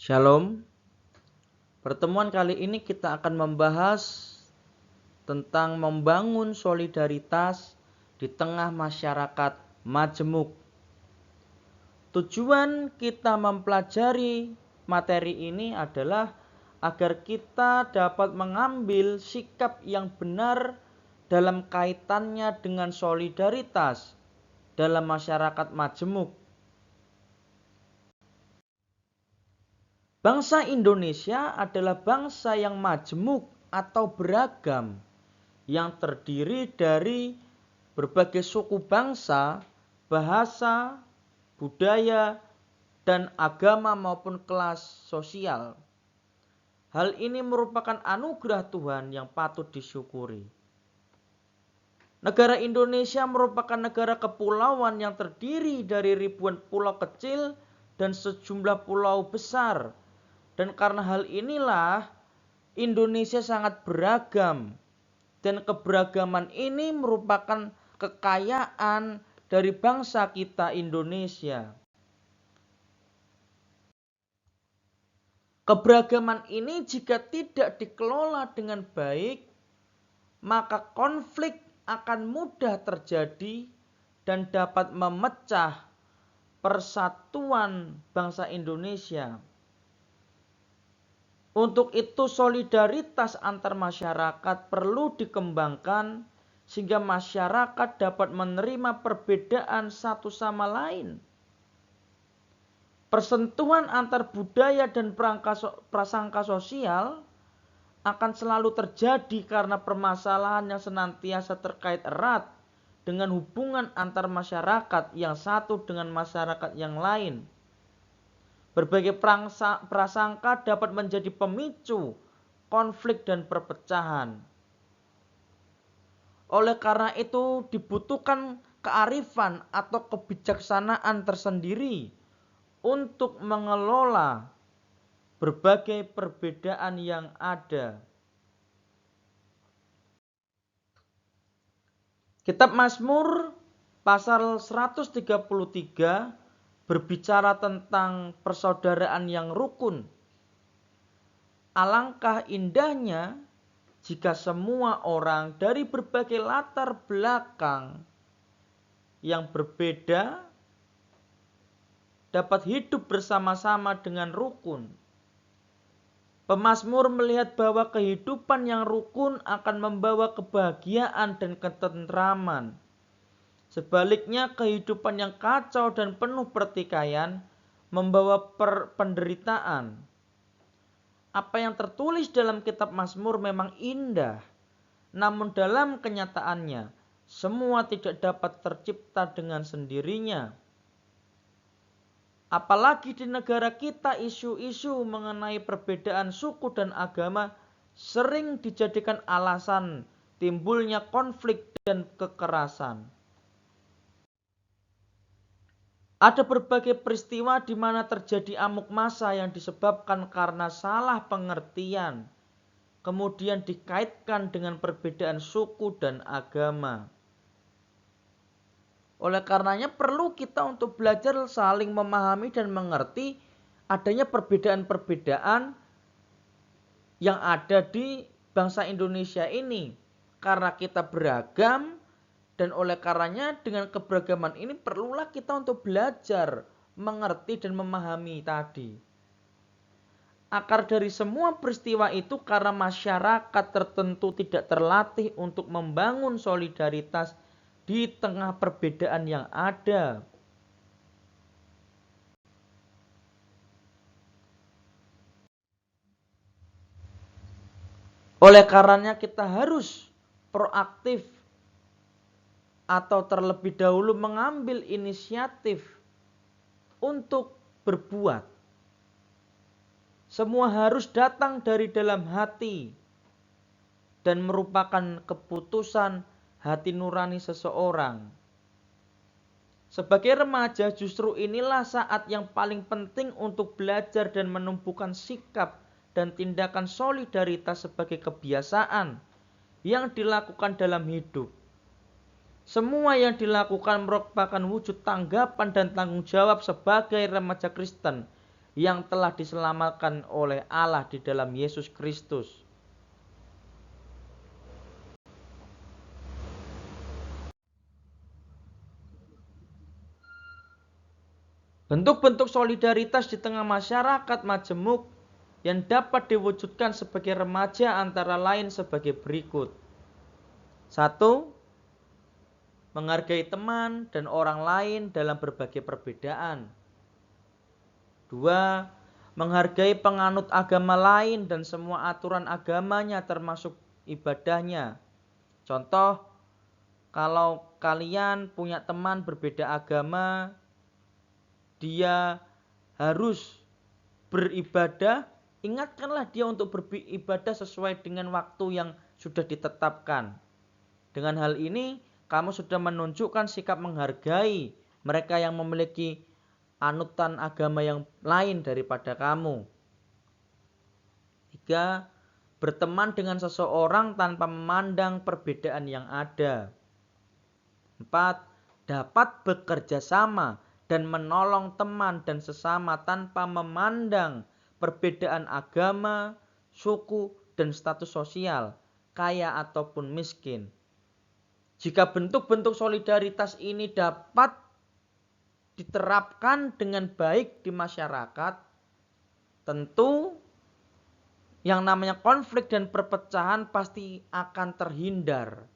Shalom. Pertemuan kali ini kita akan membahas tentang membangun solidaritas di tengah masyarakat majemuk. Tujuan kita mempelajari materi ini adalah agar kita dapat mengambil sikap yang benar dalam kaitannya dengan solidaritas dalam masyarakat majemuk. Bangsa Indonesia adalah bangsa yang majemuk atau beragam, yang terdiri dari berbagai suku bangsa, bahasa, budaya, dan agama maupun kelas sosial. Hal ini merupakan anugerah Tuhan yang patut disyukuri. Negara Indonesia merupakan negara kepulauan yang terdiri dari ribuan pulau kecil dan sejumlah pulau besar. Dan karena hal inilah Indonesia sangat beragam, dan keberagaman ini merupakan kekayaan dari bangsa kita Indonesia. Keberagaman ini jika tidak dikelola dengan baik, maka konflik akan mudah terjadi dan dapat memecah persatuan bangsa Indonesia. Untuk itu solidaritas antar masyarakat perlu dikembangkan sehingga masyarakat dapat menerima perbedaan satu sama lain. Persentuhan antar budaya dan prasangka sosial akan selalu terjadi karena permasalahan yang senantiasa terkait erat dengan hubungan antar masyarakat yang satu dengan masyarakat yang lain. Berbagai prasangka dapat menjadi pemicu konflik dan perpecahan. Oleh karena itu dibutuhkan kearifan atau kebijaksanaan tersendiri untuk mengelola berbagai perbedaan yang ada. Kitab Mazmur pasal 133 berbicara tentang persaudaraan yang rukun. Alangkah indahnya jika semua orang dari berbagai latar belakang yang berbeda dapat hidup bersama-sama dengan rukun. Pemazmur melihat bahwa kehidupan yang rukun akan membawa kebahagiaan dan ketentraman. Sebaliknya, kehidupan yang kacau dan penuh pertikaian membawa penderitaan. Apa yang tertulis dalam kitab Mazmur memang indah, namun dalam kenyataannya, semua tidak dapat tercipta dengan sendirinya. Apalagi di negara kita, isu-isu mengenai perbedaan suku dan agama sering dijadikan alasan timbulnya konflik dan kekerasan. Ada berbagai peristiwa di mana terjadi amuk massa yang disebabkan karena salah pengertian, kemudian dikaitkan dengan perbedaan suku dan agama. Oleh karenanya perlu kita untuk belajar saling memahami dan mengerti adanya perbedaan-perbedaan yang ada di bangsa Indonesia ini. Karena kita beragam, dan oleh karenanya dengan keberagaman ini perlulah kita untuk belajar, mengerti dan memahami tadi. Akar dari semua peristiwa itu karena masyarakat tertentu tidak terlatih untuk membangun solidaritas di tengah perbedaan yang ada. Oleh karenanya kita harus proaktif atau terlebih dahulu mengambil inisiatif untuk berbuat. Semua harus datang dari dalam hati dan merupakan keputusan hati nurani seseorang. Sebagai remaja, justru inilah saat yang paling penting untuk belajar dan menumbuhkan sikap dan tindakan solidaritas sebagai kebiasaan yang dilakukan dalam hidup. Semua yang dilakukan merupakan wujud tanggapan dan tanggung jawab sebagai remaja Kristen yang telah diselamatkan oleh Allah di dalam Yesus Kristus. Bentuk-bentuk solidaritas di tengah masyarakat majemuk yang dapat diwujudkan sebagai remaja antara lain sebagai berikut. 1. Menghargai teman dan orang lain dalam berbagai perbedaan. 2. Menghargai penganut agama lain dan semua aturan agamanya termasuk ibadahnya. Contoh, kalau kalian punya teman berbeda agama, dia harus beribadah, ingatkanlah dia untuk beribadah sesuai dengan waktu yang sudah ditetapkan. Dengan hal ini, kamu sudah menunjukkan sikap menghargai mereka yang memiliki anutan agama yang lain daripada kamu. 3. Berteman dengan seseorang tanpa memandang perbedaan yang ada. 4. Dapat bekerja sama dan menolong teman dan sesama tanpa memandang perbedaan agama, suku, dan status sosial, kaya ataupun miskin. Jika bentuk-bentuk solidaritas ini dapat diterapkan dengan baik di masyarakat, tentu yang namanya konflik dan perpecahan pasti akan terhindar.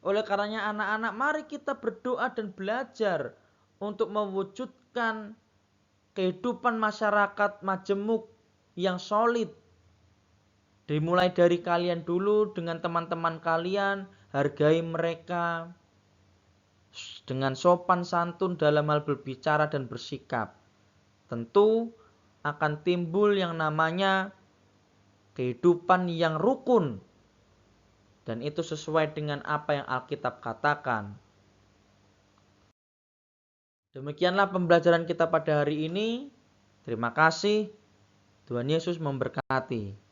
Oleh karenanya anak-anak, mari kita berdoa dan belajar untuk mewujudkan kehidupan masyarakat majemuk yang solid. Dimulai dari kalian dulu dengan teman-teman kalian, hargai mereka dengan sopan santun dalam hal berbicara dan bersikap. Tentu akan timbul yang namanya kehidupan yang rukun. Dan itu sesuai dengan apa yang Alkitab katakan. Demikianlah pembelajaran kita pada hari ini. Terima kasih. Tuhan Yesus memberkati.